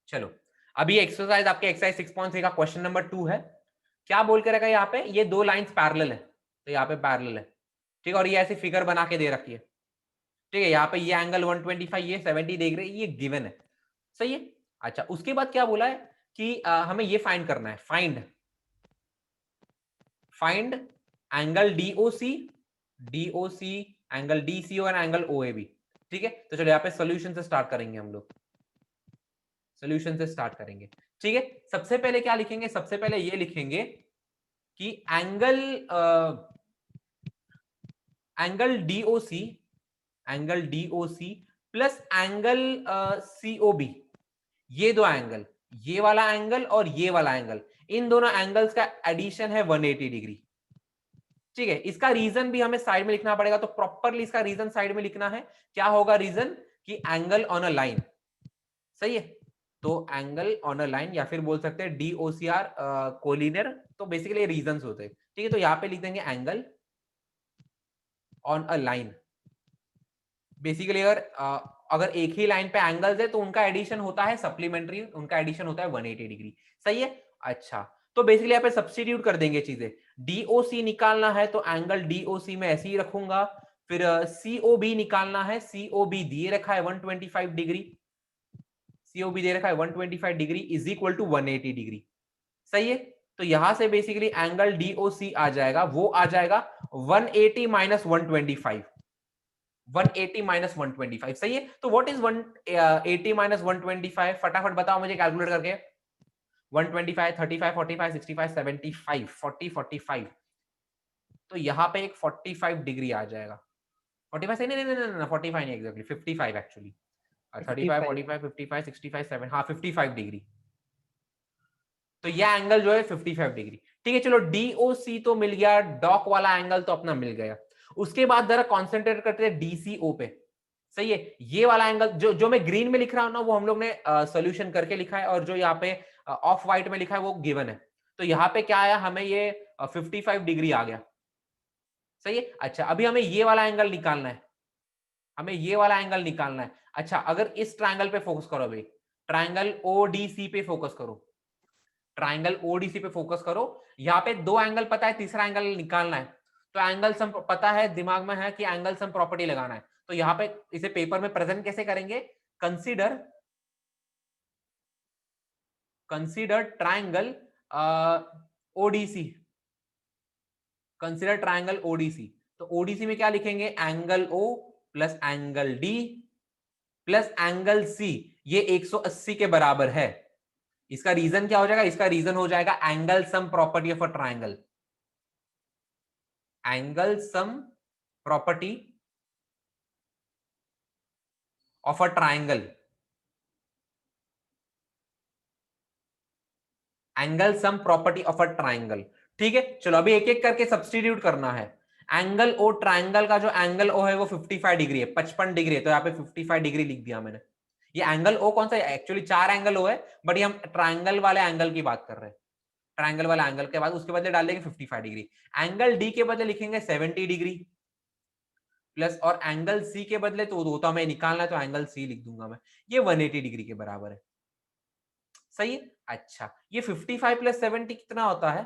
चलो अभी एक्सरसाइज आपके एक्सरसाइज 6.3 का क्वेश्चन नंबर 2 है। क्या बोल के रखा है यहाँ पे, ये दो लाइंस पैरेलल है, तो यहाँ पे पैरेलल है, ठीक है, और ये ऐसी फिगर बना के दे रखी है, ठीक है, यहाँ पे ये एंगल 125, ये 70 देख रहे हैं, ये गिवन है, सही है। अच्छा उसके बाद क्या बोला है कि हमें ये फाइंड करना है, find angle DOC, angle DCO और एंगल ओएबी, ठीक है। तो चलो यहाँ पे सोल्यूशन से स्टार्ट करेंगे हम लोग, सोल्यूशन से स्टार्ट करेंगे, ठीक है। सबसे पहले क्या लिखेंगे, सबसे पहले ये लिखेंगे कि angle DOC, plus angle COB, ये दो एंगल, ये वाला एंगल और ये वाला एंगल, इन दोनों एंगल्स का एडिशन है 180 डिग्री, ठीक है। इसका रीजन भी हमें साइड में लिखना पड़ेगा, तो प्रॉपरली इसका रीजन साइड में लिखना है। क्या होगा रीजन, कि एंगल ऑन अ लाइन, सही है। तो एंगल ऑन अ लाइन, या फिर बोल सकते हैं डीओसीआर कोलिनियर, तो बेसिकली रीजंस होते हैं, ठीक है। तो यहां पे लिख देंगे angle on a line. Basically अगर एक ही लाइन पे एंगल्स है तो उनका एडिशन होता है सप्लीमेंट्री, उनका एडिशन होता है 180 डिग्री, सही है। अच्छा तो बेसिकली यहाँ पे सब्स्टिट्यूट कर देंगे चीजें, डीओसी निकालना है तो एंगल डीओसी में ऐसे ही रखूंगा, फिर सीओबी निकालना है, सीओबी दिए रखा है 125 डिग्री, सीओबी दे रखा है 125 degree is equal to 180 degree, सही है। तो यहां से बेसिकली एंगल डीओसी आ जाएगा, वो आ जाएगा 180 माइनस 125, 180 माइनस 125, सही है। तो व्हाट इज 180 माइनस 125, फटाफट बताओ मुझे कैलकुलेट करके। 125, 35, 45, 65, 75, 40, 45, तो यहाँ पे एक 45 डिग्री आ जाएगा, 45 सही, नहीं नहीं नहीं नहीं 45 नहीं, एग्जैक्टली 55 एक्चुअली, 35, 55। 45, 55, 65, 7, हाँ 55 डिग्री, तो यह एंगल जो है 55 डिग्री, ठीक है। चलो डीओसी तो मिल गया, डॉक वाला एंगल तो अपना मिल गया। उसके बाद जरा कॉन्सेंट्रेट करते हैं डीसीओ पे, सही है। ये वाला एंगल जो जो मैं ग्रीन में लिख रहा हूं ना, वो हम लोग ने सोल्यूशन करके लिखा है, और जो यहाँ पे ऑफ व्हाइट में लिखा है वो गिवन है। तो यहाँ पे क्या आया, हमें ये 55 डिग्री आ गया, सही है। अच्छा अभी हमें ये वाला एंगल निकालना है, हमें ये वाला एंगल निकालना है। अच्छा अगर इस ट्रायंगल पे फोकस करो भाई, ट्रायंगल ओडीसी पे फोकस करो, ट्राइंगल ओडीसी पे फोकस करो। यहाँ पे दो एंगल पता है, तीसरा एंगल निकालना है, तो एंगल सम पता है, दिमाग में है कि एंगल सम प्रॉपर्टी लगाना है। तो यहाँ पे इसे पेपर में प्रेजेंट कैसे करेंगे, consider consider triangle ODC, consider triangle ODC. तो ओडीसी में क्या लिखेंगे, angle O plus angle D plus angle C, ये 180 के बराबर है। इसका रीजन क्या हो जाएगा, इसका रीजन हो जाएगा angle sum property of a triangle, angle sum property of a triangle, angle sum property of a triangle, ठीक है। चलो अभी एक एक करके सब्स्टिट्यूट करना है। एंगल ओ, ट्राइंगल का जो एंगल ओ है वो 55 डिग्री है, 55 डिग्री है, तो यहाँ पे 55 डिग्री लिख दिया मैंने। ये एंगल ओ कौन सा है, एक्चुअली चार एंगल ओ है, बट ये हम ट्राइंगल वाले एंगल की बात कर रहे हैं। ट्राइंगल वाला एंगल के बाद उसके बदले डाल देंगे 55 डिग्री, एंगल डी के बदले लिखेंगे 70 डिग्री प्लस, और एंगल सी के बदले तो वो तो हमें निकालना है, तो एंगल सी लिख दूंगा मैं, ये 180 डिग्री के बराबर है, सही है। अच्छा ये 55 प्लस 70 कितना होता है,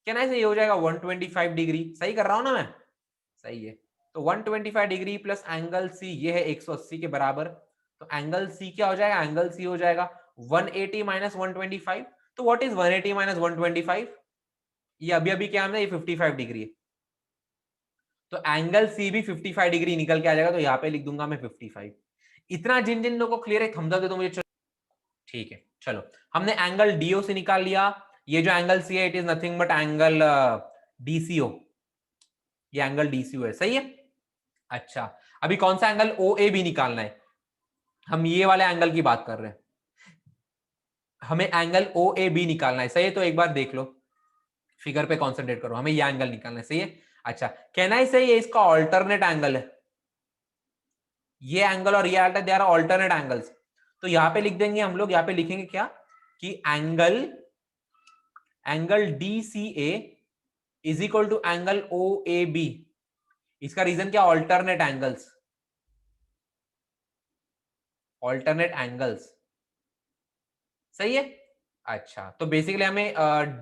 क्या ना, ये हो जाएगा 125 डिग्री, सही कर रहा हूं ना मैं, सही है। तो 125 डिग्री प्लस एंगल सी, ये है 180 के बराबर, तो एंगल सी क्या हो जाएगा, एंगल सी हो जाएगा 180 माइनस 125। तो व्हाट इज 180 माइनस 125, ये अभी अभी क्या है, ये 55 डिग्री है, तो एंगल सी भी 55 डिग्री निकल के आ जाएगा, तो यहाँ पे लिख दूंगा मैं 55। इतना जिन जिन लोगों को क्लियर है थम्स अप दे दो मुझे, ठीक है। चलो हमने एंगल डीओ से निकाल लिया, ये जो एंगल सी है it is nothing but angle DCO, ये एंगल डीसीओ है, सही है। अच्छा अभी कौन सा एंगल ओ ए बी निकालना है, हम ये वाले एंगल की बात कर रहे हैं, हमें एंगल ओ ए बी निकालना है, सही है। तो एक बार देख लो, फिगर पे कॉन्सेंट्रेट करो, हमें ये एंगल निकालना है, सही है। अच्छा कहना ही सही है, इसका ऑल्टरनेट एंगल है, ये एंगल और ये angle they are alternate angles. तो यहां पे लिख देंगे हम लोग, यहां पे लिखेंगे क्या, कि angle D C A is equal to angle O A B. इसका रीजन क्या, ऑल्टरनेट एंगल्स, ऑल्टरनेट एंगल्स, सही है। अच्छा, तो बेसिकली हमें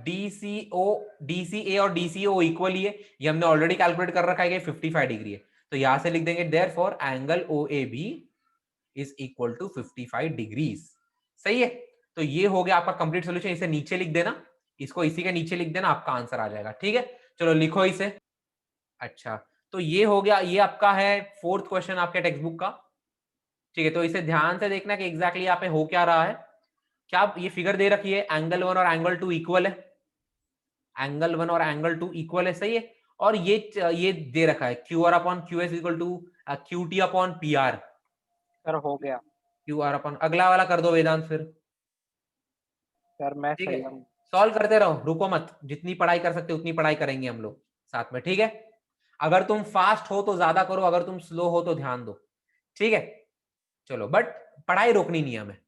डीसीए और डीसीओ इक्वल ही है, ये हमने ऑलरेडी कैलकुलेट कर रखा है कि 55 डिग्री है, तो यहां से लिख देंगे therefore angle OAB is equal to 55 degrees. सही है, तो ये हो गया आपका कंप्लीट सॉल्यूशन। इसे नीचे लिख देना, इसको इसी के नीचे लिख देना, आपका आंसर आ जाएगा। ठीक है, चलो लिखो इसे। अच्छा, तो ये हो गया, ये आपका है फोर्थ क्वेश्चन आपके टेक्स्ट बुक का। ठीक है, तो इसे ध्यान से देखना कि एग्जैक्टली यहाँ पे हो क्या रहा है। क्या ये फिगर दे रखी है, एंगल 1 और एंगल 2 इक्वल है, एंगल 1 और एंगल 2 इक्वल है, सही है। और ये दे रखा है Q R upon Q S equal to Q T upon P R. Sir हो गया। क्यू आर अपॉन, अगला वाला कर दो वेदांत फिर। सर मैं ठीक है, सही हूँ। सॉल्व करते रहो, रुको मत, जितनी पढ़ाई कर सकते उतनी पढ़ाई करेंगे हम लोग साथ में। ठीक है, अगर तुम फास्ट हो तो ज्यादा करो, अगर तुम स्लो हो तो ध्यान दो। ठीक है, चलो, बट पढ़ाई रोकनी नहीं है हमें,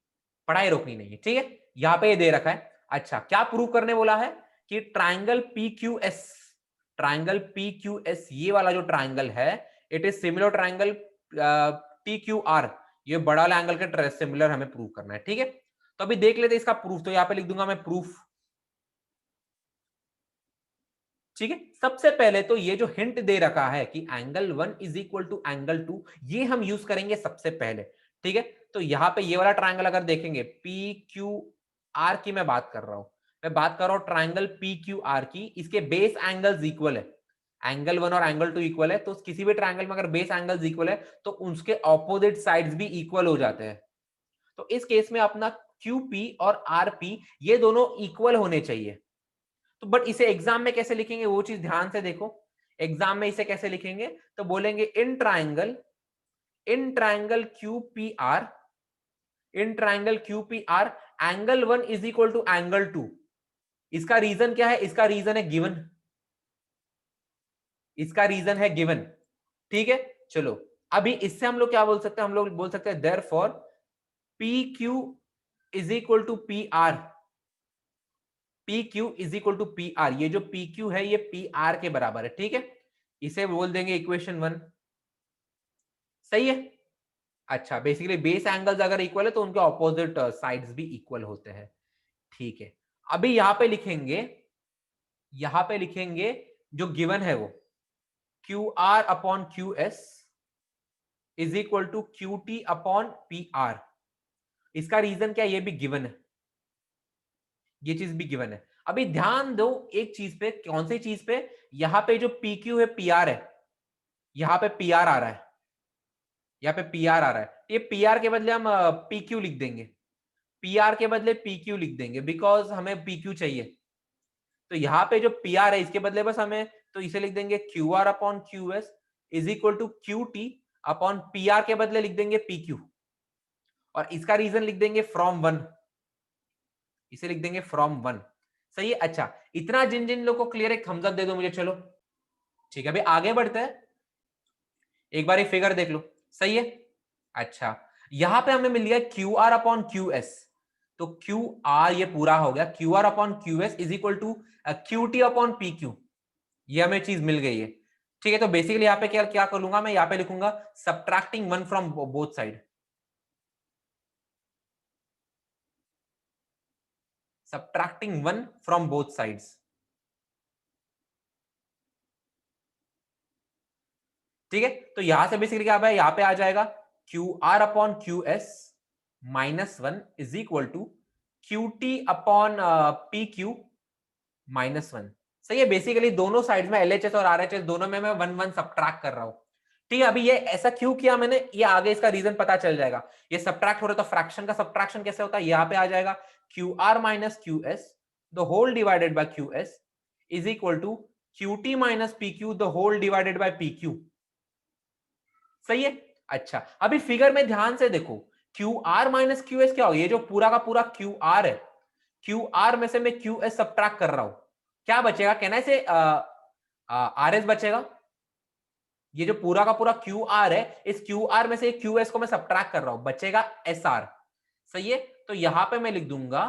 पढ़ाई रोकनी नहीं है। ठीक है, यहाँ पे ये दे रखा है। अच्छा, क्या प्रूव करने बोला है कि triangle P Q S, triangle P Q S ये वाला जो ट्राइंगल है, it is similar triangle T Q R, ये बड़ा वाला एंगल के सिमिलर हमें प्रूव करना है। ठीक है, तो अभी देख लेते हैं इसका प्रूफ, तो यहाँ पे लिख दूंगा मैं प्रूफ। ठीक है, सबसे पहले तो ये जो हिंट दे रखा है कि angle 1 is equal to angle 2, ये हम यूज करेंगे सबसे पहले। ठीक है, तो यहां पे ये वाला ट्रायंगल अगर देखेंगे पी क्यू आर की मैं बात कर रहा हूं, मैं बात कर रहा हूं ट्रायंगल पी क्यू आर की, इसके बेस एंगल्स इक्वल है, एंगल 1 और एंगल 2 इक्वल है, तो किसी भी ट्रायंगल में अगर बेस एंगल्स इक्वल है तो उसके ऑपोजिट साइड्स भी इक्वल हो जाते हैं। तो इस केस में अपना क्यू पी और आर पी ये दोनों इक्वल होने चाहिए। तो बट इसे एग्जाम में कैसे लिखेंगे वो चीज ध्यान से देखो, एग्जाम में इसे कैसे लिखेंगे, तो बोलेंगे in triangle Q P R, in triangle Q P R angle 1 is equal to angle 2। इसका रीजन क्या है, इसका रीजन है गिवन, इसका रीजन है गिवन। ठीक है, चलो अभी इससे हम लोग क्या बोल सकते हैं, हम लोग बोल सकते हैं therefore P Q is equal to P R, P Q is equal to P R, ये जो पी क्यू है ये पी आर के बराबर है। ठीक है, इसे बोल देंगे इक्वेशन 1। सही है। अच्छा, बेसिकली बेस एंगल्स अगर इक्वल है तो उनके ऑपोजिट साइड्स भी इक्वल होते हैं। ठीक है, अभी यहां पे लिखेंगे, यहां पे लिखेंगे जो गिवन है वो Q R upon Q S is equal to Q T upon P R. इसका रीजन क्या है, ये भी गिवन है, ये चीज भी गिवन है। अभी ध्यान दो एक चीज पे, कौन सी चीज पे, यहां पे जो पी क्यू है पी आर है, यहां पे पी आर आ रहा है, यहाँ पे पी आर आ रहा है, ये पी आर के बदले हम पी क्यू लिख देंगे, पी आर के बदले पी क्यू लिख देंगे, बिकॉज हमें पी क्यू चाहिए। तो यहाँ पे जो पी आर है इसके बदले बस हमें, तो इसे लिख देंगे Q R upon Q S is equal to Q T upon P R के बदले लिख देंगे पी क्यू, और इसका रीजन लिख देंगे फ्रॉम 1, इसे लिख देंगे फ्रॉम 1। सही है। अच्छा, इतना जिन जिन लोग को क्लियर है थम्स अप दे दो मुझे। चलो ठीक है, अभी आगे बढ़ते हैं, एक बार फिगर देख लो। सही है। अच्छा, यहां पे हमें मिल गया Q R upon Q S, तो क्यू आर ये पूरा हो गया, Q R upon Q S is equal to Q T upon P Q, ये हमें चीज मिल गई है। ठीक है, तो बेसिकली यहां पे क्या क्या करूंगा मैं, यहां पे लिखूंगा subtracting 1 from both side, subtracting 1 from both sides. ठीक है, तो यहां से बेसिकली क्या है, यहां पे आ जाएगा Q R upon Q S minus 1 is equal to Q T upon P Q minus 1। सही है, बेसिकली दोनों साइड में एलएचएस और आरएचएस दोनों में मैं 1 1 सबट्रैक्ट कर रहा हूं। ठीक है, अभी ये ऐसा क्यों किया मैंने, ये आगे इसका रीजन पता चल जाएगा। ये सबट्रैक्ट हो रहा है तो फ्रैक्शन का सबट्रैक्शन कैसे होता है, यहां पे आ जाएगा Q R minus Q S the whole divided by Q S is equal to Q T minus P Q the whole divided by P Q. सही है। अच्छा, अभी फिगर में ध्यान से देखो, Q R minus Q S क्या हो, ये जो पूरा का पूरा क्यू आर है, क्यू आर में से मैं क्यू एस सबट्रैक्ट कर रहा हूं, क्या बचेगा, कहना से आर एस बचेगा। ये जो पूरा का पूरा क्यू आर है, इस क्यू आर में से क्यू एस को मैं सबट्रैक्ट कर रहा हूं, बचेगा एस आर। सही है, तो यहां पे मैं लिख दूंगा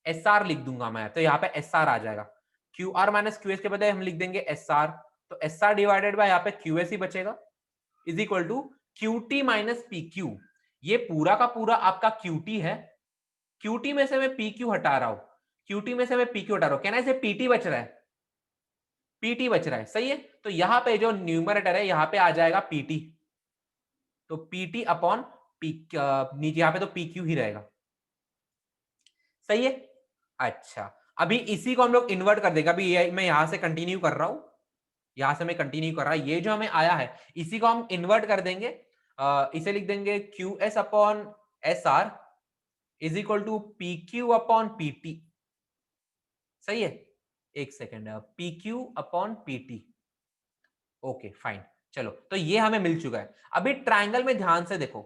एस आर, लिख दूंगा मैं, तो यहां पे एस आर आ जाएगा, Q R minus Q S के बजाय हम लिख देंगे एस आर, तो एस आर डिवाइडेड बाय यहाँ पे क्यू एस ही बचेगा is equal to Q T minus P Q. ये पूरा का पूरा आपका क्यू टी है, QT में से मैं PQ हटा रहा हूं, QT में से मैं PQ हटा रहा हूं, कहना है PT बच रहा है, PT बच रहा है, सही है। तो यहां पे जो न्यूमरेटर है यहां पे आ जाएगा PT, तो PT अपॉन नीचे यहां पे तो PQ ही रहेगा, सही है। अच्छा, अभी इसी को हम लोग इन्वर्ट कर देगा, अभी ये मैं यहां से कंटिन्यू कर रहा हूं, यहां से मैं कंटिन्यू कर रहा हूं, ये जो हमें आया है इसी को हम इन्वर्ट कर देंगे, इसे लिख देंगे QS upon SR is equal to PQ upon PT, सही है। एक second, PQ upon PT, okay fine. चलो तो ये हमें मिल चुका है। अभी ट्रायंगल में ध्यान से देखो,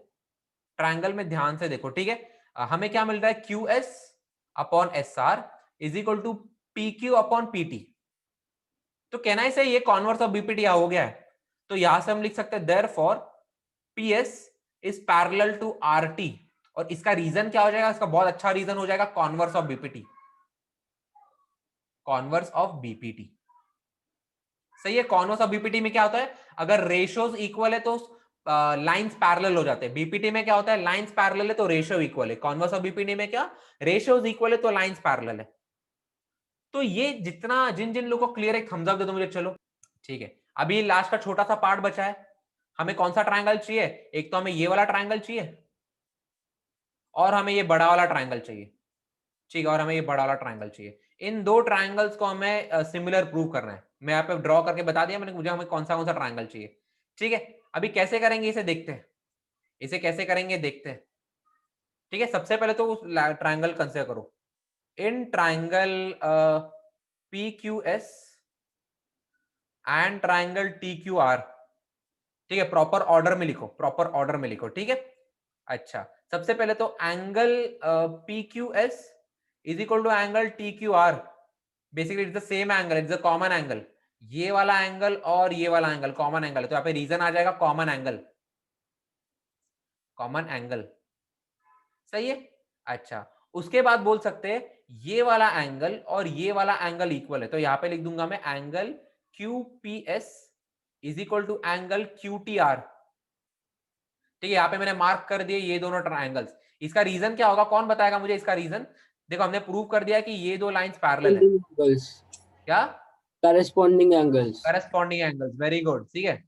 ट्रायंगल में ध्यान से देखो, ठीक है। हमें क्या मिल रहा है, QS upon SR is equal to PQ upon PT। तो कहना है ये कॉन्वर्स ऑफ BPT हो गया है, तो यहां से हम लिख सकते हैं therefore PS is parallel to RT, और इसका रीजन क्या हो जाएगा, इसका बहुत अच्छा रीजन हो जाएगा converse of BPT, converse of BPT, सही है। कॉन्वर्स ऑफ BPT में क्या होता है, अगर रेशियोज इक्वल है तो लाइंस पैरेलल हो जाते हैं। BPT में क्या होता है, लाइंस पैरेलल है तो रेशियो इक्वल है। कॉन्वर्स ऑफ BPT में क्या, रेशियोज इक्वल है तो लाइंस पैरेलल है। तो ये जितना जिन जिन लोगों को क्लियर है थम्स अप दे दो मुझे, चलो ठीक है। अभी लास्ट का छोटा सा पार्ट बचा है, हमें कौन सा ट्रायंगल चाहिए, एक तो हमें ये वाला ट्रायंगल चाहिए और हमें ये बड़ा वाला ट्रायंगल चाहिए, ठीक है, और हमें ये बड़ा वाला ट्रायंगल चाहिए। इन दो ट्रायंगल्स को हमें सिमिलर प्रूव करना है। मैं यहाँ पे ड्रॉ करके बता दिया मैंने, मुझे हमें कौन सा ट्रायंगल चाहिए, ठीक है। अभी कैसे करेंगे इसे देखते हैं, इसे कैसे करेंगे देखते हैं, ठीक है। सबसे पहले तो ट्रायंगल कंसिडर करो, in triangle PQS and triangle TQR, ठीक है। प्रॉपर ऑर्डर में लिखो, प्रॉपर ऑर्डर में लिखो, ठीक है। अच्छा, सबसे पहले तो angle PQS is equal to angle TQR, basically it's the same angle, it's the common angle. ये वाला एंगल और ये वाला एंगल कॉमन एंगल है, तो यहाँ पे रीजन आ जाएगा कॉमन एंगल, कॉमन एंगल, सही है। अच्छा, उसके बाद बोल सकते हैं ये वाला एंगल और ये वाला एंगल इक्वल है, तो यहाँ पे लिख दूंगा मैं angle QPS is equal to angle QTR, ठीक है। यहाँ पे मैंने मार्क कर दिए ये दोनों ट्रायंगल्स। इसका रीजन क्या होगा, कौन बताएगा मुझे इसका रीजन। देखो हमने प्रूव कर दिया कि ये दो लाइंस पैरेलल है, एंगल्स, क्या, corresponding angles. Corresponding angles, very good, ठीक है।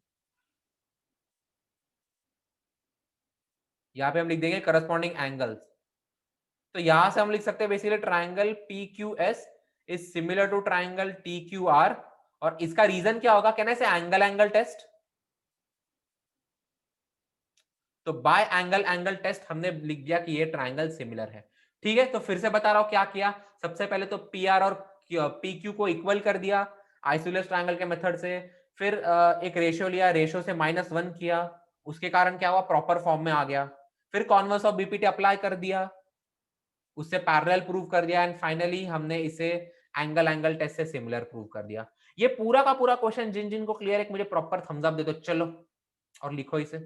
यहाँ पे हम लिख देंगे करस्पॉन्डिंग एंगल्स, तो यहां से हम लिख सकते हैं basically triangle PQS is similar to triangle TQR, और इसका रीजन क्या होगा, कहना है एंगल एंगल टेस्ट। तो बाय एंगल एंगल टेस्ट हमने लिख दिया कि ये ट्रायंगल सिमिलर है, ठीक है। तो फिर से बता रहा हूं क्या किया, सबसे पहले तो PR और PQ को इक्वल कर दिया आइसोलेस ट्रायंगल के मेथड से, फिर एक रेशियो लिया, रेशियो से -1 किया, उसके कारण क्या हुआ, प्रॉपर फॉर्म में आ गया। फिर कॉन्वर्स ऑफ BPT अप्लाई कर दिया, उससे पैरेलल प्रूव कर दिया, एंड फाइनली हमने इसे एंगल एंगल टेस्ट से सिमिलर प्रूव कर दिया। ये पूरा का पूरा क्वेश्चन जिन जिन को क्लियर है मुझे प्रॉपर थम्स अप दे दो, चलो और लिखो इसे।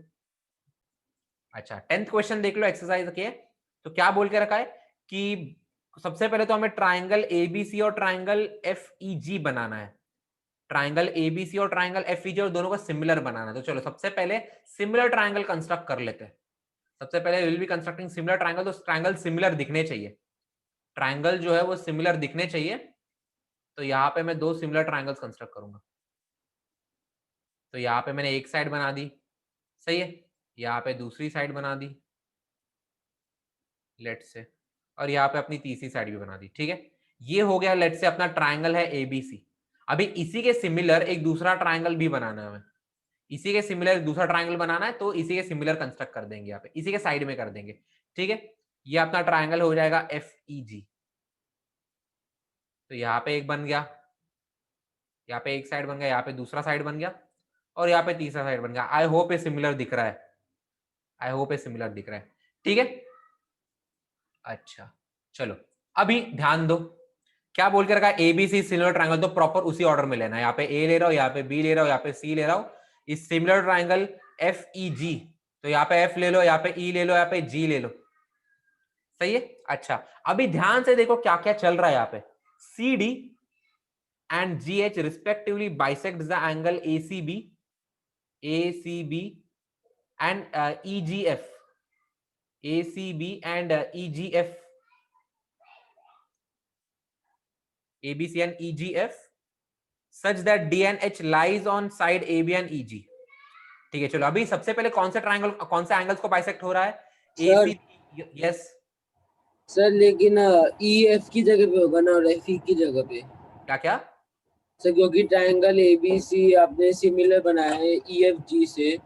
अच्छा, 10th क्वेश्चन देख लो एक्सरसाइज के, तो क्या बोल के रखा है कि सबसे पहले तो हमें ट्राइंगल ABC और ट्राइंगल FEG बनाना है, ट्राइंगल ABC और ट्राइंगल FEG और दोनों को सिमिलर बनाना है। तो चलो सबसे पहले सिमिलर ट्राइंगल कंस्ट्रक्ट कर लेते हैं। सबसे पहले will be constructing similar triangle, तो ट्राइंगल सिमिलर दिखने चाहिए, ट्राइंगल जो है वो सिमिलर दिखने चाहिए, तो यहाँ पे मैं दो सिमिलर ट्राइंगल्स कंस्ट्रक्ट करूंगा। तो यहाँ पे मैंने एक साइड बना दी, सही है, यहाँ पे दूसरी साइड बना दी लेट से, और यहाँ पे अपनी तीसरी साइड भी बना दी, ठीक है। ये हो गया लेट से अपना ट्राइंगल है ABC। अभी इसी के सिमिलर एक दूसरा ट्राइंगल भी बनाना है हमें, इसी के सिमिलर दूसरा ट्राइंगल बनाना है, तो इसी के सिमिलर कंस्ट्रक्ट कर देंगे, यहाँ पे इसी के साइड में कर देंगे, ठीक है। ये अपना ट्राइंगल हो जाएगा FEG, तो यहाँ पे एक बन गया, यहाँ पे एक साइड बन गया, यहाँ पे दूसरा साइड बन गया, और यहाँ पे तीसरा साइड बन गया। आई होप ये सिमिलर दिख रहा है, आई होप ये सिमिलर दिख रहा है, ठीक है। अच्छा चलो, अभी ध्यान दो क्या बोल के रखा है, ABC सिमिलर ट्रायंगल, तो प्रॉपर उसी ऑर्डर में लेना है। यहाँ पे A ले रहा हूँ, यहाँ पे B ले रहा हूँ, यहाँ पे C ले रहा हूँ। इस सिमिलर ट्रायंगल FEG, तो यहाँ पे F ले लो, यहाँ पे E ले लो, यहाँ पे G ले लो, सही है। अच्छा, अभी ध्यान से देखो क्या क्या चल रहा है यहाँ पे, CD and GH respectively bisects the angle ACB and EGF, ACB and EGF ABC and EGF such that DNH lies on side AB and EG। ठीक है, चलो अभी सबसे पहले कौन से ट्रायंगल, कौन से एंगल्स को बाइसेक्ट हो रहा है? Sir AC। यस सर लेकिन ई एफ की जगह पे होगा ना, और एफ ई की जगह पे। क्या क्या? सर क्योंकि ट्रायंगल ए बी सी आपने सिमिलर बनाया है ई एफ जी से,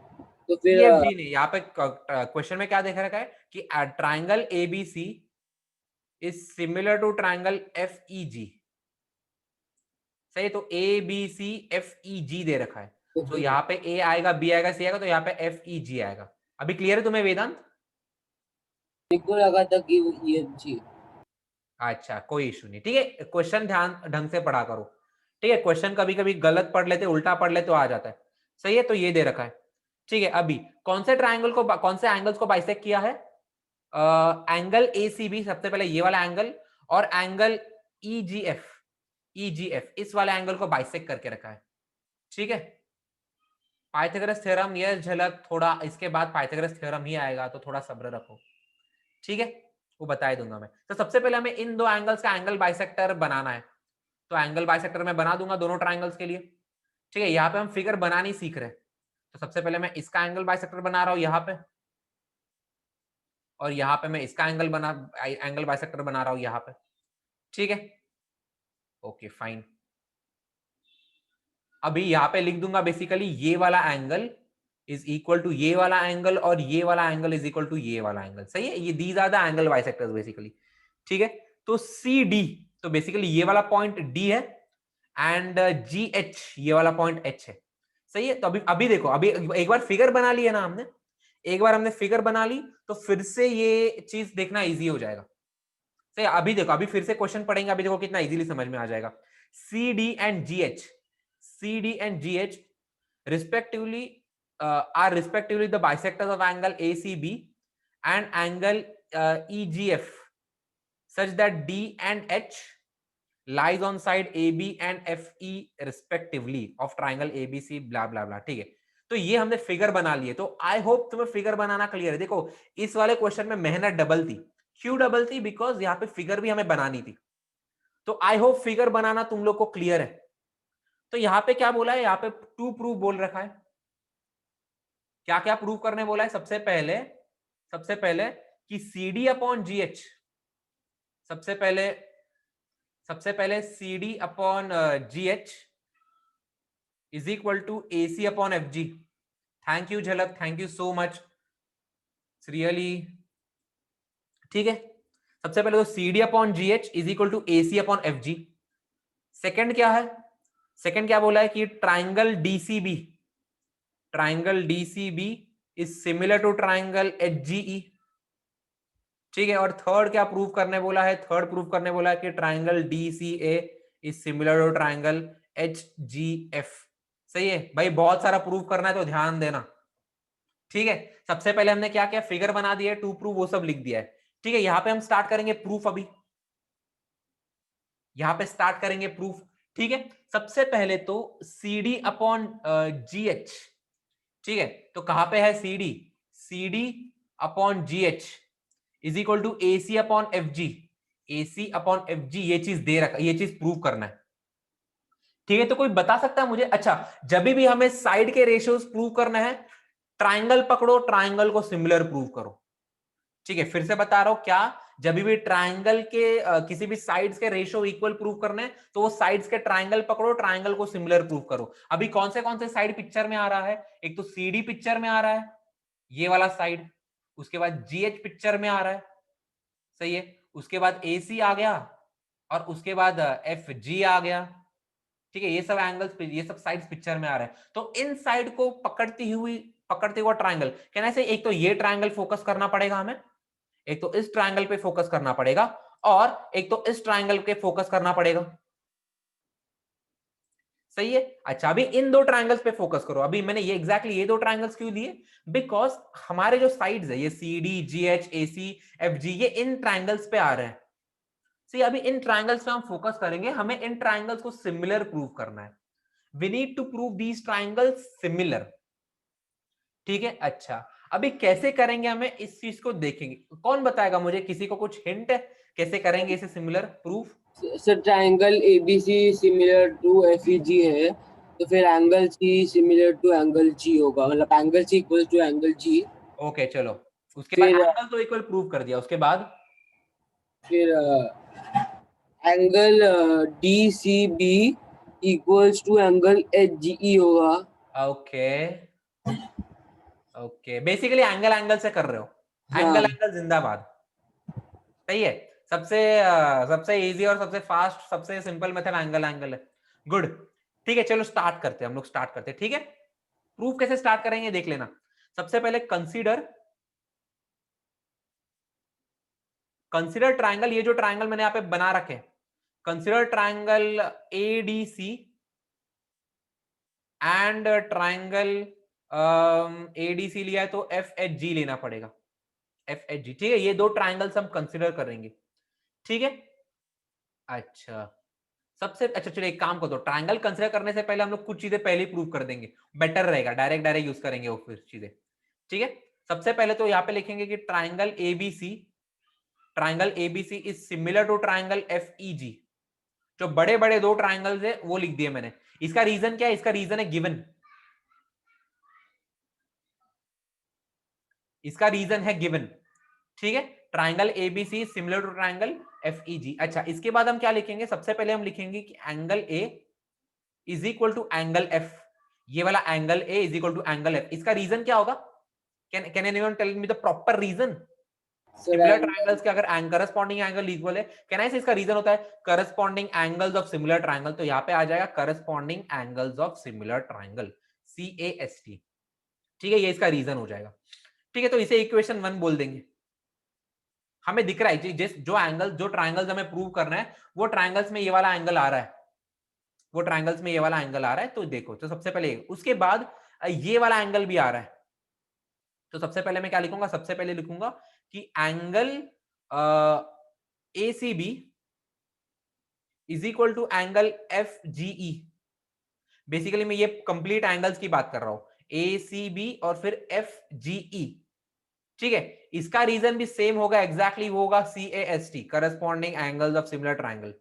तो फिर EFG नहीं, यहाँ पे क्वेश्चन में क्या देख रखा है कि triangle ABC is similar to triangle FEG। सही, तो ABCFEG दे रखा है, तो यहाँ पे A आएगा, B आएगा, C आएगा, तो यहाँ पे FEG आएगा। अभी क्लियर है तुम्हें वेदांत? बिल्कुल लगा था कि ई एफ जी। अच्छा, कोई इशू नहीं, ठीक है। क्वेश्चन ध्यान ढंग से पढ़ा करो, ठीक है। क्वेश्चन कभी कभी गलत पढ़ लेते, उल्टा पढ़ लेते तो आ जाता है। सही है, तो ये दे रखा है, ठीक है। अभी कौन से ट्रायंगल को, कौन से एंगल्स को बाइसेक्ट किया है? एंगल ACB, सबसे पहले ये वाला एंगल, और एंगल EGF इस वाले एंगल को बाइसेक्ट करके रखा है, ठीक है। पाइथागोरस थ्योरम, ये झलक थोड़ा इसके बाद पाइथागोरस थ्योरम ही आएगा, तो थोड़ा सब्र रखो, ठीक है, वो बता दूंगा मैं। तो सबसे पहले हमें इन दो एंगल्स का एंगल बाइसेक्टर बनाना है, तो एंगल बाइसेक्टर मैं बना दूंगा दोनों ट्रायंगल्स के लिए, ठीक है। यहाँ पे हम फिगर बनानी सीख रहे हैं, तो सबसे पहले मैं इसका एंगल बाइसेक्टर बना रहा हूं यहाँ पे, और यहाँ पे मैं इसका एंगल बाइसेक्टर बना रहा हूं यहाँ पे, ठीक है। Okay fine. अभी यहाँ पे लिख दूंगा बेसिकली ये वाला एंगल इज इक्वल टू ये वाला एंगल, और ये वाला एंगल इज इक्वल टू ये वाला एंगल। सही है, ये these are the angle bisectors basically, ठीक है। तो CD, तो बेसिकली ये वाला पॉइंट D है, एंड GH ये वाला पॉइंट H है। सही है, तो अभी देखो, अभी एक बार फिगर बना ली है ना हमने, एक बार हमने फिगर बना ली, तो फिर से ये चीज देखना इजी हो जाएगा। सही, अभी देखो, अभी फिर से क्वेश्चन पढ़ेंगे, अभी देखो कितना इजीली समझ में आ जाएगा। CD and GH respectively are respectively the bisectors of angle ACB and angle EGF such that D and H lies on side AB and FE respectively of triangle ABC blah blah blah, ठीक है। तो ये हमने figure बना लिए, तो I hope तुम्हें figure बनाना clear है। देखो इस वाले क्वेश्चन में मेहनत डबल थी, क्यों डबल थी? बिकॉज यहाँ पे फिगर भी हमें बनानी थी, तो आई होप फिगर बनाना तुम लोग को क्लियर है। तो यहाँ पे क्या बोला है? यहाँ पे टू प्रूफ बोल रखा है। क्या क्या प्रूव करने बोला है? सबसे पहले कि CD अपॉन GH, सबसे पहले CD upon GH is equal to AC upon FG। Thank you Jhalak, thank you so much, really, ठीक है। सबसे पहले तो CD upon GH is equal to AC upon FG। Second क्या है? सेकंड क्या बोला है कि triangle DCB is similar to triangle HGE, ठीक है। और थर्ड क्या प्रूव करने बोला है? थर्ड प्रूव करने बोला है कि triangle DCA is similar to triangle HGF। सही है भाई, बहुत सारा प्रूव करना है तो ध्यान देना, ठीक है। सबसे पहले हमने क्या किया? फिगर बना दिया, टू प्रूव वो सब लिख दिया है, ठीक है। यहां पे हम स्टार्ट करेंगे प्रूफ, अभी यहां पे स्टार्ट करेंगे प्रूफ, ठीक है। सबसे पहले तो CD अपॉन GH, ठीक है। तो कहां पे है CD upon GH is equal to AC upon FG। AC upon FG ये चीज दे रखा, ये चीज प्रूव करना है, ठीक है। तो कोई बता सकता है मुझे? अच्छा, जब भी हमें साइड के रेशियोज प्रूव करना है, ट्राइंगल पकड़ो, ट्राइंगल को सिमिलर प्रूव करो, ठीक है। फिर से बता रहा हूं, क्या जब भी ट्राइंगल के किसी भी साइड्स के रेशियो इक्वल प्रूव करने हैं, तो वो साइड्स के ट्राइंगल पकड़ो, ट्राइंगल को सिमिलर प्रूव करो। अभी कौन से साइड पिक्चर में आ रहा है? एक तो CD पिक्चर में आ रहा है, ये वाला साइड, उसके बाद GH पिक्चर में आ रहा है, सही है, उसके बाद AC आ गया, और उसके बाद FG आ गया, ठीक है। ये सब एंगल्स, ये सब साइड्स पिक्चर में आ रहे हैं। तो इन साइड को पकड़ते हुआ ट्राइंगल, कहना से एक तो ये ट्राइंगल फोकस करना पड़ेगा हमें, एक तो इस ट्राइंगल पे फोकस करना पड़ेगा, और एक तो इस ट्राइंगल पे फोकस करना पड़ेगा, सही है। अच्छा, अभी इन दो ट्राइंगल्स पे फोकस करो। अभी मैंने ये एग्जैक्टली ये दो ट्राइंगल्स क्यों दिए? बिकॉज हमारे जो साइड्स है, ये CD GH AC FG, ये इन ट्राइंगल्स पे आ रहे हैं। सी, अभी इन ट्राइंगल्स पे हम फोकस करेंगे, हमें इन ट्राइंगल्स को सिमिलर प्रूव करना है। We need to prove these triangles similar, ठीक है। अच्छा, अभी कैसे करेंगे हमें इस चीज को देखेंगे, कौन बताएगा मुझे? किसी को कुछ हिंट है कैसे करेंगे इसे similar proof? Sir triangle ABC similar to FEG है, तो फिर angle C similar to angle G होगा, मतलब angle C equal to angle G. Okay चलो, उसके बाद फिर एंगल तो इक्वल प्रूव कर दिया, उसके बाद फिर angle D C B equals to angle H G E होगा। Okay okay, basically angle angle से कर रहे हो, हाँ एंगल एंगल जिंदाबाद, सही है। सबसे सबसे इजी और सबसे फास्ट सबसे सिंपल मेथड एंगल एंगल है, गुड। ठीक है चलो स्टार्ट करते हैं, हम लोग स्टार्ट करते हैं, ठीक है। प्रूफ कैसे स्टार्ट करेंगे देख लेना। सबसे पहले कंसीडर ट्राइंगल, ये जो ट्राइंगल मैंने यहाँ पे बना रखे, consider triangle ADC and triangle ADC लिया है तो एफ एच जी लेना पड़ेगा, एफ एच जी, ठीक है। ये दो ट्राइंगल्स हम कंसीडर करेंगे, ठीक है। अच्छा सबसे अच्छा चलो एक काम करो, तो ट्राइंगल कंसीडर करने से पहले हम लोग कुछ चीजें पहले ही प्रूव कर देंगे, बेटर रहेगा, डायरेक्ट डायरेक्ट यूज करेंगे वो फिर चीजें, ठीक है। सबसे पहले तो यहाँ पे लिखेंगे कि triangle ABC is similar to triangle F E G. जो बड़े बड़े दो ट्राइंगल्स है वो लिख दिए मैंने। इसका रीजन क्या है? इसका रीजन है गिवन, इसका रीजन है गिवन, ठीक है। Triangle ABC similar to triangle F E G. अच्छा इसके बाद हम क्या लिखेंगे? सबसे पहले हम लिखेंगे कि angle A is equal to angle F, ये वाला angle A is equal to angle F. इसका रीजन क्या होगा? Can anyone tell me the proper reason? Sir similar angle triangles के अगर करस्पॉन्डिंग एंगल इक्वल है, कैन आई से इसका reason होता है corresponding angles of similar triangle, तो यहाँ पे आ जाएगा corresponding angles of similar triangle, CAST, ठीक है। ये इसका रीजन हो जाएगा, ठीक है। तो इसे इक्वेशन 1 बोल देंगे। हमें दिख रहा है जिस जो एंगल जो ट्राइंगल्स हमें प्रूव करना है वो ट्राइंगल्स में ये वाला एंगल आ रहा है, वो ट्राइंगल्स में ये वाला एंगल आ रहा है, तो देखो तो सबसे पहले उसके बाद ये वाला एंगल भी आ रहा है। तो सबसे पहले मैं क्या लिखूंगा? सबसे पहले लिखूंगा कि angle ACB is equal to angle FGE। Basically मैं ये कंप्लीट एंगल्स की बात कर रहा हूं, ACB और फिर FGE, ठीक है। इसका रीजन भी सेम होगा, एग्जैक्टली वो होगा CAST, corresponding angles of similar triangle,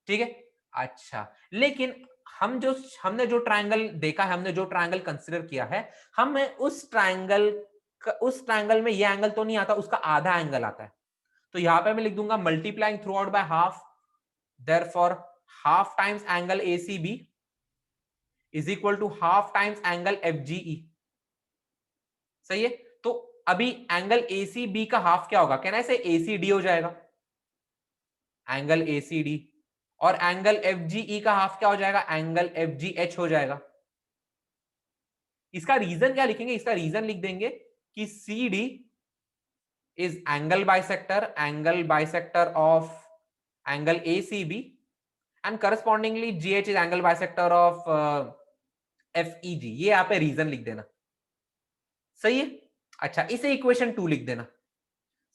ठीक है। अच्छा लेकिन हमने जो ट्राइंगल देखा है, हमने जो ट्राइंगल कंसीडर किया है, हमें उस ट्राइंगल में ये एंगल तो नहीं आता, उसका आधा एंगल आता है। तो यहां पे मैं लिख दूंगा multiplying throughout by half, therefore half times angle ACB is equal to half times angle FGE, सही है। तो अभी एंगल ACB का हाफ क्या होगा? कहना है ACD हो जाएगा, एंगल ACD, और एंगल FGE का हाफ क्या हो जाएगा? एंगल FGH हो जाएगा। इसका रीजन क्या लिखेंगे? इसका रीजन लिख देंगे कि CD is angle bisector of angle ACB and correspondingly GH is angle bisector of FEG। ये यहाँ पे रीजन लिख देना, सही है। अच्छा इसे इक्वेशन 2 लिख देना।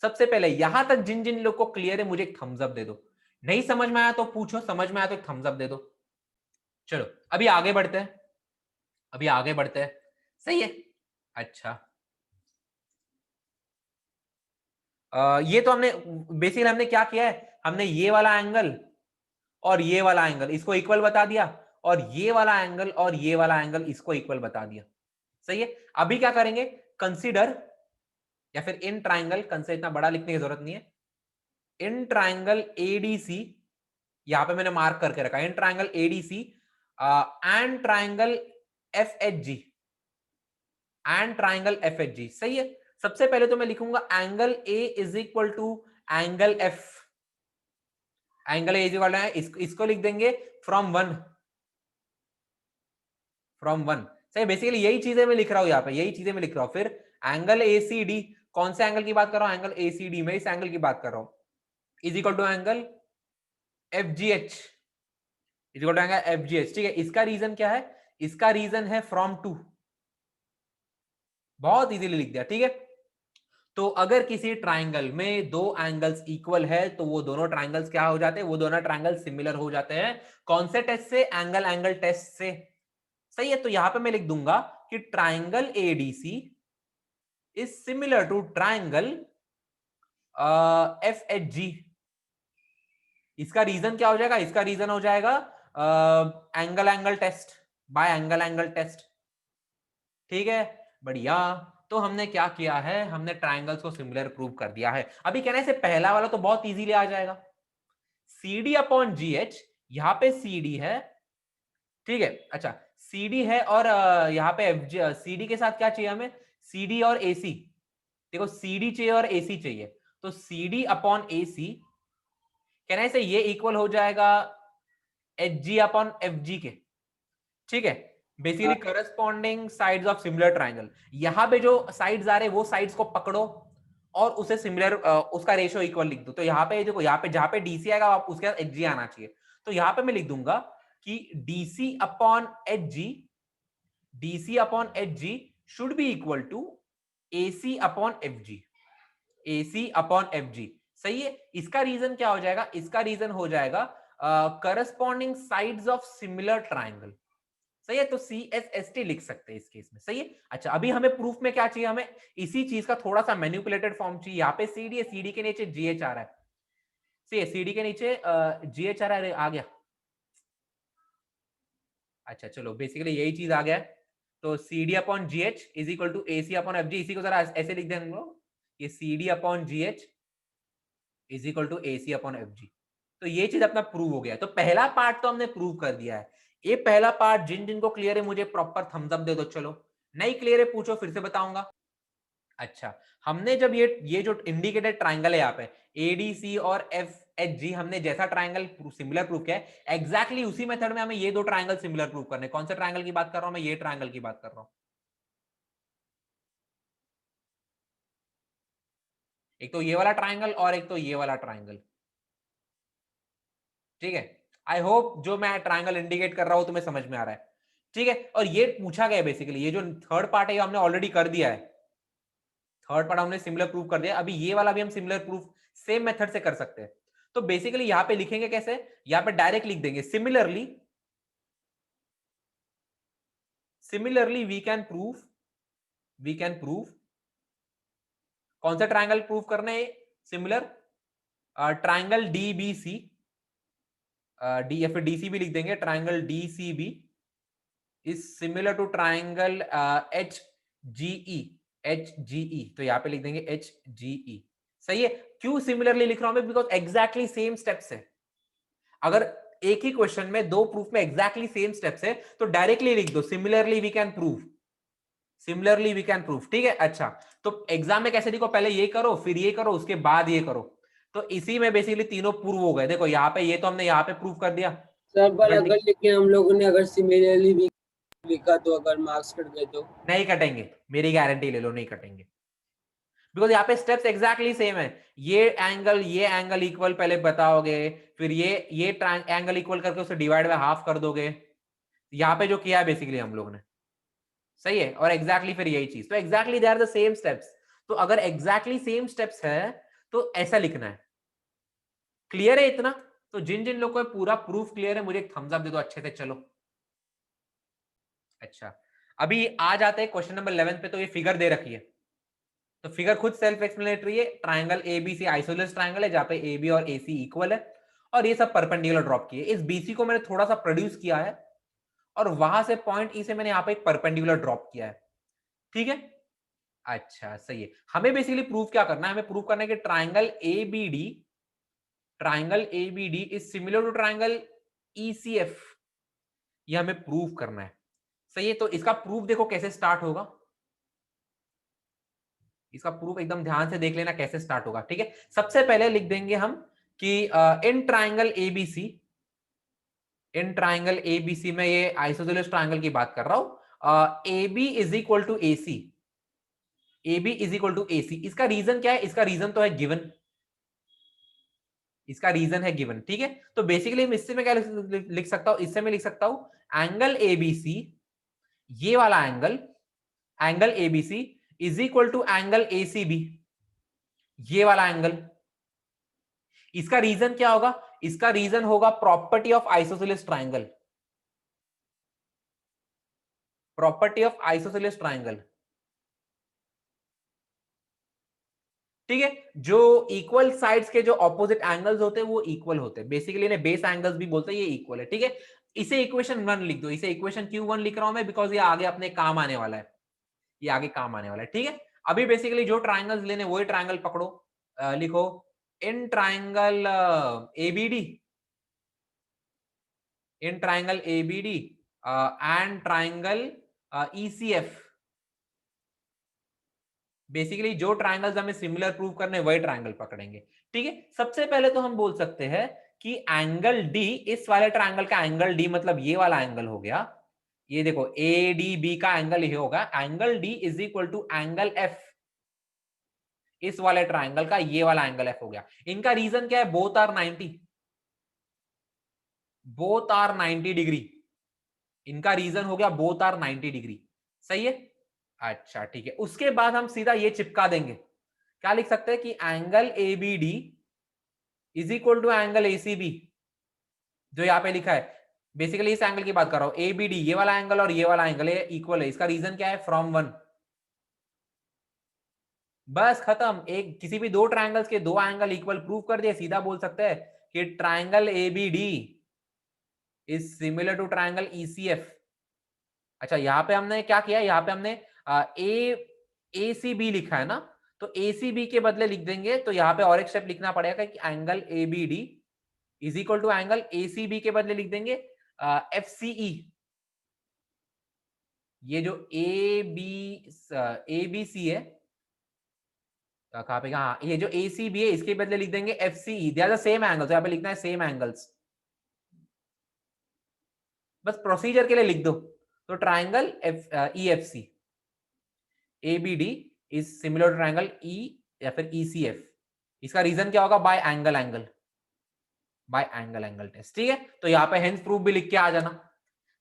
सबसे पहले यहां तक जिन जिन लोग को क्लियर है मुझे एक थम्स अप दे दो, नहीं समझ में आया तो पूछो, समझ में आया तो एक थम्स अप दे दो। चलो अभी आगे बढ़ते हैं, अभी आगे बढ़ते हैं, सही है। अच्छा ये तो हमने बेसिकली हमने क्या किया है, हमने ये वाला एंगल और ये वाला एंगल इसको इक्वल बता दिया, और ये वाला एंगल और ये वाला एंगल इसको इक्वल बता दिया, सही है। अभी क्या करेंगे? कंसीडर, या फिर इन ट्राइंगल, कंसीडर इतना बड़ा लिखने की जरूरत नहीं है, इन ट्राइंगल ADC, यहां पे मैंने मार्क करके रखा, in triangle ADC and triangle FHG, and triangle FHG, सही है। सबसे पहले तो मैं लिखूंगा angle A is equal to angle F, angle A is equal है इसको लिख देंगे फ्रॉम वन, सही। बेसिकली यही चीजें मैं लिख रहा हूं यहाँ पे, यही चीजें मैं लिख रहा हूं। फिर एंगल ACD, कौन से एंगल की बात कर रहा हूं? एंगल ACD, मैं इस एंगल की बात कर रहा हूं, is equal to angle FGH, is equal to angle FGH, ठीक है। इसका रीजन क्या है? इसका रीजन है फ्रॉम टू, बहुत इजीली लिख दिया, ठीक है। तो अगर किसी ट्राइंगल में दो एंगल्स इक्वल है तो वो दोनों ट्राइंगल्स क्या हो जाते हैं? वो दोनों ट्राइंगल सिमिलर हो जाते हैं। कौन से टेस्ट से? एंगल एंगल टेस्ट से, सही है। तो यहां पे मैं लिख दूंगा कि triangle ADC is similar to triangle FHG, इसका रीजन क्या हो जाएगा, इसका रीजन हो जाएगा angle angle test by angle angle test. ठीक है, बढ़िया। तो हमने क्या किया है, हमने ट्राइंगल्स को सिमिलर प्रूव कर दिया है। अभी कहने से पहला वाला तो बहुत इजीली आ जाएगा, CD अपॉन GH, यहां पे CD है, ठीक है। अच्छा, CD है और यहाँ पे CD के साथ क्या चाहिए हमें, CD और AC। देखो CD चाहिए और AC चाहिए, तो CD अपॉन AC कहने से ये इक्वल हो जाएगा HG अपॉन FG के। ठीक है, basically corresponding sides of similar triangle. यहां पे जो साइड्स आ रहे हैं वो साइड्स को पकड़ो और उसे सिमिलर उसका रेशियो इक्वल लिख दो। तो यहाँ पे देखो, यहाँ पे जहां पे DC आएगा आप उसके साथ HG आना चाहिए। तो यहाँ पे मैं लिख दूंगा कि DC upon H G should be equal to AC upon FG। AC upon FG सही है। इसका रीजन क्या हो जाएगा, इसका रीजन हो जाएगा corresponding sides of similar triangle. सही है, तो CSST लिख सकते हैं इस केस में। सही है। अच्छा, अभी हमें प्रूफ में क्या चाहिए, हमें इसी चीज का थोड़ा सा मैनिपुलेटेड फॉर्म चाहिए। यहाँ पे CD है, CD के नीचे GH आ रहा है। सही है, CD के नीचे GH आ रहा है, आ गया। अच्छा चलो, बेसिकली यही चीज आ गया है। तो CD upon GH is equal to AC upon FG। इसी को जरा ऐसे लिख देंगे हम लोग, ये CD upon GH is equal to AC upon FG। तो ये चीज अपना प्रूव हो गया। तो पहला पार्ट तो हमने प्रूव कर दिया है। ये पहला पार्ट जिन जिनको क्लियर है मुझे प्रॉपर थम्स अप दे दो। चलो, नहीं क्लियर है पूछो, फिर से बताऊंगा। अच्छा, हमने जब ये जो इंडिकेटेड ट्राइंगल है यहाँ पे ADC और FHG, हमने जैसा ट्राइंगल सिमिलर प्रूव किया है, एग्जैक्टली उसी मेथड में हमें ये दो ट्राइंगल सिमिलर प्रूव करने। कौन से ट्राइंगल की बात कर रहा हूं मैं, ये ट्राइंगल की बात कर रहा हूं। एक तो ये वाला ट्राइंगल और एक तो ये वाला ट्राइंगल। ठीक है, आई होप जो मैं ट्राइंगल इंडिकेट कर रहा हूं तुम्हें समझ में आ रहा है। ठीक है, और ये पूछा गया बेसिकली, ये जो थर्ड पार्ट है ये हमने ऑलरेडी कर दिया है। थर्ड पार्ट हमने सिमिलर प्रूफ कर दिया, अभी ये वाला भी हम सिमिलर प्रूफ सेम मेथड से कर सकते हैं। तो बेसिकली यहां पे लिखेंगे कैसे, यहां पे डायरेक्ट लिख देंगे सिमिलरली वी कैन प्रूव कौन सा ट्राइंगल प्रूव करना है, सिमिलर ट्राइंगल DBC, डी या फिर DC भी लिख देंगे, triangle DCB is similar to triangle HGE। तो यहां पे लिख देंगे HGE। सही है। क्यों सिमिलरली लिख रहा हूं मैं, बिकॉज एग्जैक्टली सेम स्टेप्स है। अगर एक ही क्वेश्चन में दो प्रूफ में एग्जैक्टली सेम स्टेप्स है तो डायरेक्टली लिख दो सिमिलरली वी कैन प्रूव। ठीक है। अच्छा, तो एग्जाम में कैसे लिखो, पहले ये करो फिर ये करो उसके बाद ये करो। तो इसी में बेसिकली तीनों प्रूव हो गए। देखो यहाँ पे ये तो हमने यहाँ पे प्रूव कर दिया। सर पर अगर लेकिन हम लोगों ने अगर सिमिलरली भी लिखा तो अगर मार्क्स कट गए तो नहीं कटेंगे, मेरी गारंटी ले लो, नहीं कटेंगे। बिकॉज यहाँ पे स्टेप्स एग्जैक्टली सेम है। ये एंगल इक्वल पहले बताओगे, फिर ये एंगल इक्वल करके उसे डिवाइड बाय हाफ कर दोगे। यहाँ पे जो किया है बेसिकली हम लोग ने, सही है। और एग्जैक्टली फिर यही चीज, तो exactly they are the same steps. तो अगर एग्जैक्टली सेम स्टेप्स है तो ऐसा लिखना है। क्लियर है इतना? तो जिन जिन लोगों को पूरा प्रूफ क्लियर है मुझे एक थम्स अप दे दो अच्छे से। चलो, अच्छा, अभी आ जाते हैं क्वेश्चन नंबर 11 पे। तो ये फिगर दे रखी है, तो फिगर खुद सेल्फ एक्सप्लेनेटरी है। ट्राइंगल ABC आइसोलेस ट्राइंगल है जहां पे AB और AC इक्वल है और ये सब परपेंडिकुलर ड्रॉप किए। इस BC को मैंने थोड़ा सा प्रोड्यूस किया है और वहां से पॉइंट E से मैंने यहाँ पे एक परपेंडिकुलर ड्रॉप किया है। ठीक है, अच्छा सही है। हमें बेसिकली प्रूव क्या करना है, हमें प्रूव करना है कि triangle ABD is similar to triangle ECF। ये हमें प्रूव करना है। सही है, तो इसका प्रूफ देखो कैसे स्टार्ट होगा। इसका प्रूफ एकदम ध्यान से देख लेना कैसे स्टार्ट होगा। ठीक है, सबसे पहले लिख देंगे हम कि इन ट्राइंगल ABC में, ये आइसोसेलेस ट्राइंगल की बात कर रहा हूं, AB is equal to AC। इसका रीजन क्या है, इसका रीजन तो है गिवन, इसका रीजन है गिवन। ठीक है, तो बेसिकली इससे मैं क्या लिख सकता हूं, इससे मैं लिख सकता हूं एंगल ABC, ये वाला angle ABC is equal to angle ACB, ये वाला एंगल। इसका रीजन क्या होगा, इसका रीजन होगा property of isosceles triangle. Property of isosceles triangle. ठीक है, जो इक्वल साइड्स के जो ऑपोजिट एंगल्स होते हैं वो इक्वल होते हैं, बेसिकली इन्हें बेस एंगल्स भी बोलते हैं, ये इक्वल है। ठीक है, इसे इक्वेशन 1 लिख दो, इसे इक्वेशन क्यों 1 लिख रहा हूं मैं, बिकॉज ये आगे अपने काम आने वाला है, ये आगे काम आने वाला है। ठीक है, अभी बेसिकली जो ट्राइंगल्स लेने वही ट्राइंगल पकड़ो, लिखो in triangle ABD, in triangle ABD and triangle ECF. Basically जो ट्राइंगल्स हमें सिमिलर प्रूव करने वही ट्राइंगल पकड़ेंगे। ठीक है, सबसे पहले तो हम बोल सकते हैं कि एंगल डी, इस वाले ट्राइंगल का एंगल डी मतलब ये वाला एंगल हो गया, ये देखो ए डी बी का एंगल ये होगा, angle D is equal to angle F, इस वाले ट्राइंगल का ये वाला एंगल एफ हो गया। इनका रीजन क्या है, both are 90, both are 90 degree, इनका रीजन हो गया बोथ आर 90 डिग्री। सही है, अच्छा ठीक है, उसके बाद हम सीधा ये चिपका देंगे, क्या लिख सकते हैं कि angle A B D is equal to angle A C B, जो यहां पे लिखा है, बेसिकली इस एंगल की बात कर रहा हूं, ए बी डी ये वाला एंगल और ये वाला एंगल है इक्वल है, इसका रीजन क्या है, फ्रॉम 1। बस खत्म, एक किसी भी दो ट्राइंगल्स के दो एंगल इक्वल प्रूव कर दिए, सीधा बोल सकते हैं कि triangle A B D is similar to triangle ECF. अच्छा यहां पे हमने क्या किया, यहाँ पे हमने ए सी बी लिखा है ना, तो ए सी बी के बदले लिख देंगे, तो यहाँ पे और एक स्टेप लिखना पड़ेगा कि angle A B D is equal to angle A C B के बदले लिख देंगे एफ सी ई। ये जो ए बी सी है, कहाँ पे, हाँ ये जो ए सी बी है इसके बदले लिख देंगे F C E, they are the same angles, यहाँ पे लिखना है सेम एंगल्स, बस प्रोसीजर के लिए लिख दो। तो triangle E F C, A B D is similar to triangle E या फिर ई सी एफ, इसका रीजन क्या होगा, by angle angle, by angle angle test. ठीक है, तो यहाँ पे हेंस प्रूफ भी लिख के आ जाना।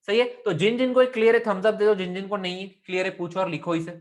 सही है, तो जिन जिन को क्लियर है थम्स अप दे दो, जिन जिन को नहीं क्लियर है पूछो और लिखो इसे।